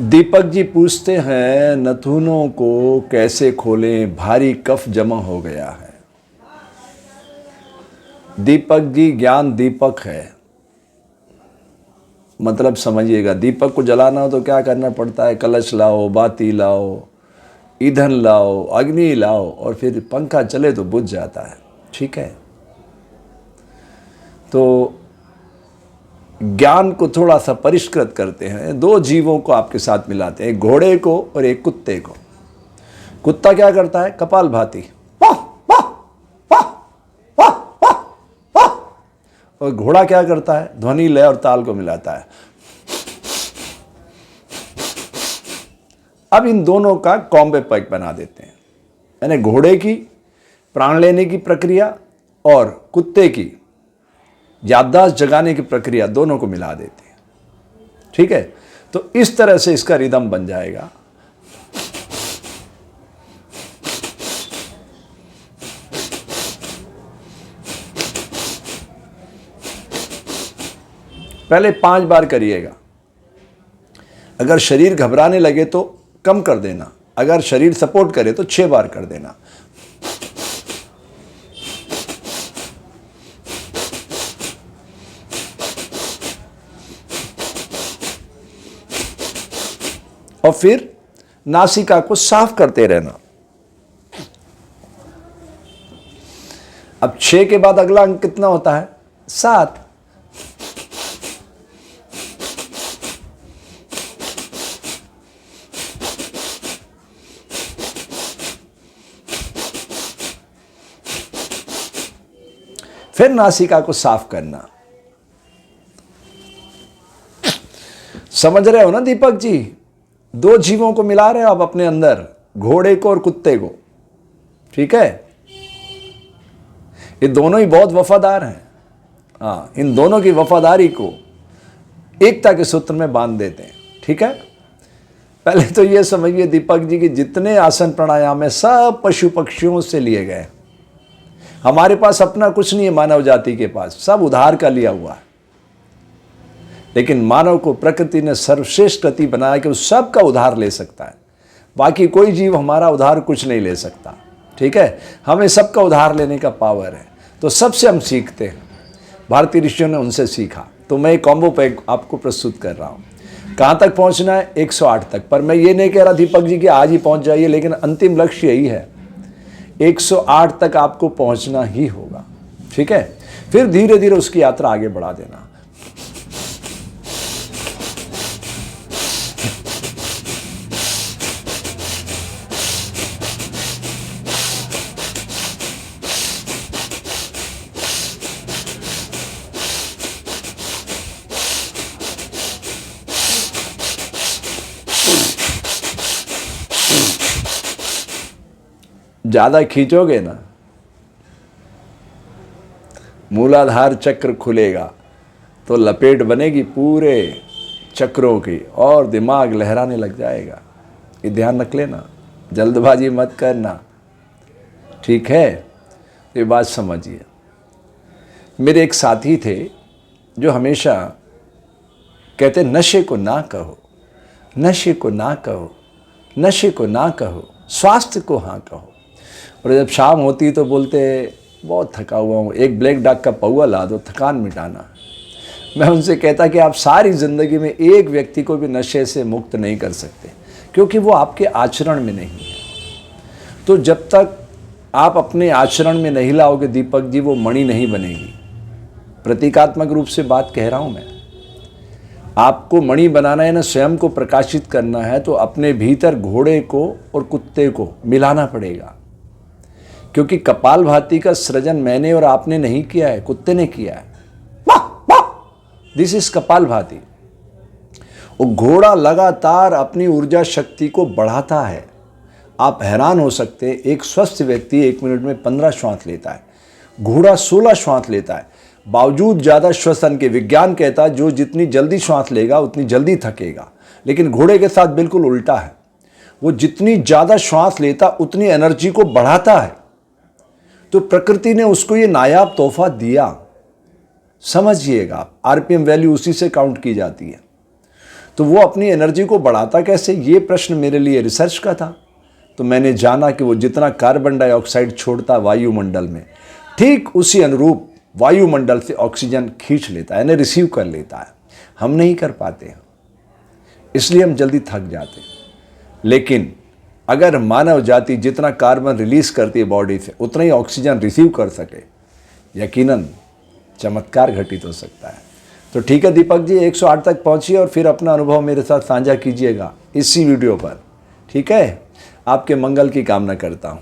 दीपक जी पूछते हैं, नथुनों को कैसे खोलें, भारी कफ जमा हो गया है। दीपक जी, ज्ञान दीपक है। मतलब समझिएगा, दीपक को जलाना हो तो क्या करना पड़ता है? कलश लाओ, बाती लाओ, ईंधन लाओ, अग्नि लाओ, और फिर पंखा चले तो बुझ जाता है। ठीक है, तो ज्ञान को थोड़ा सा परिष्कृत करते हैं। दो जीवों को आपके साथ मिलाते हैं, एक घोड़े को और एक कुत्ते को। कुत्ता क्या करता है? कपालभाति, और घोड़ा क्या करता है? ध्वनि, लय और ताल को मिलाता है। अब इन दोनों का कॉम्बो पैक बना देते हैं, यानी घोड़े की प्राण लेने की प्रक्रिया और कुत्ते की याददाश्त जगाने की प्रक्रिया, दोनों को मिला देते हैं। ठीक है, तो इस तरह से इसका रिदम बन जाएगा। पहले 5 बार करिएगा। अगर शरीर घबराने लगे तो कम कर देना, अगर शरीर सपोर्ट करे तो 6 बार कर देना। और फिर नासिका को साफ करते रहना। अब 6 के बाद अगला अंक कितना होता है? 7। फिर नासिका को साफ करना। समझ रहे हो ना दीपक जी? 2 जीवों को मिला रहे हो आप अपने अंदर, घोड़े को और कुत्ते को। ठीक है, ये दोनों ही बहुत वफादार हैं। हाँ, इन दोनों की वफादारी को एकता के सूत्र में बांध देते हैं। ठीक है, पहले तो ये समझिए दीपक जी कि जितने आसन प्राणायाम है सब पशु पक्षियों से लिए गए। हमारे पास अपना कुछ नहीं है, मानव जाति के पास सब उधार का लिया हुआ है। लेकिन मानव को प्रकृति ने सर्वश्रेष्ठ गति बनाया कि वो सब का उधार ले सकता है। बाकी कोई जीव हमारा उधार कुछ नहीं ले सकता। ठीक है, हमें सबका उधार लेने का पावर है, तो सबसे हम सीखते हैं। भारतीय ऋषियों ने उनसे सीखा, तो मैं एक कॉम्बो पैक आपको प्रस्तुत कर रहा हूँ। कहाँ तक पहुँचना है? 108 तक। पर मैं ये नहीं कह रहा दीपक जी कि आज ही पहुँच जाइए, लेकिन अंतिम लक्ष्य यही है, 108 तक आपको पहुँचना ही होगा। ठीक है, फिर धीरे धीरे उसकी यात्रा आगे बढ़ा देना। ज्यादा खींचोगे ना, मूलाधार चक्र खुलेगा तो लपेट बनेगी पूरे चक्रों की और दिमाग लहराने लग जाएगा। ये ध्यान रख लेना, जल्दबाजी मत करना। ठीक है, ये बात समझिए। मेरे एक साथी थे जो हमेशा कहते, नशे को ना कहो, नशे को ना कहो, नशे को ना कहो, स्वास्थ्य को हाँ कहो। और जब शाम होती तो बोलते, बहुत थका हुआ हूँ, एक ब्लैक डॉग का पौवा ला दो, थकान मिटाना। मैं उनसे कहता कि आप सारी ज़िंदगी में एक व्यक्ति को भी नशे से मुक्त नहीं कर सकते, क्योंकि वो आपके आचरण में नहीं है। तो जब तक आप अपने आचरण में नहीं लाओगे दीपक जी, वो मणि नहीं बनेगी। प्रतीकात्मक रूप से बात कह रहा हूँ मैं। आपको मणि बनाना है ना, स्वयं को प्रकाशित करना है, तो अपने भीतर घोड़े को और कुत्ते को मिलाना पड़ेगा। क्योंकि कपालभाति का सृजन मैंने और आपने नहीं किया है, कुत्ते ने किया है। This is kapalbhati. वो घोड़ा लगातार अपनी ऊर्जा शक्ति को बढ़ाता है। आप हैरान हो सकते हैं, एक स्वस्थ व्यक्ति 1 मिनट में 15 श्वास लेता है, घोड़ा 16 श्वास लेता है। बावजूद ज़्यादा श्वसन के विज्ञान कहता है जो जितनी जल्दी श्वास लेगा उतनी जल्दी थकेगा। लेकिन घोड़े के साथ बिल्कुल उल्टा है, वो जितनी ज़्यादा श्वास लेता उतनी एनर्जी को बढ़ाता है। तो प्रकृति ने उसको ये नायाब तोहफा दिया। समझिएगा, आरपीएम वैल्यू उसी से काउंट की जाती है। तो वो अपनी एनर्जी को बढ़ाता कैसे, ये प्रश्न मेरे लिए रिसर्च का था। तो मैंने जाना कि वो जितना कार्बन डाइऑक्साइड छोड़ता वायुमंडल में, ठीक उसी अनुरूप वायुमंडल से ऑक्सीजन खींच लेता है, यानी रिसीव कर लेता है। हम नहीं कर पाते हैं, इसलिए हम जल्दी थक जाते हैं। लेकिन अगर मानव जाति जितना कार्बन रिलीज करती है बॉडी से, उतना ही ऑक्सीजन रिसीव कर सके, यकीनन चमत्कार घटित हो सकता है। तो ठीक है दीपक जी, 108 तक पहुंचिए और फिर अपना अनुभव मेरे साथ साझा कीजिएगा इसी वीडियो पर। ठीक है, आपके मंगल की कामना करता हूं।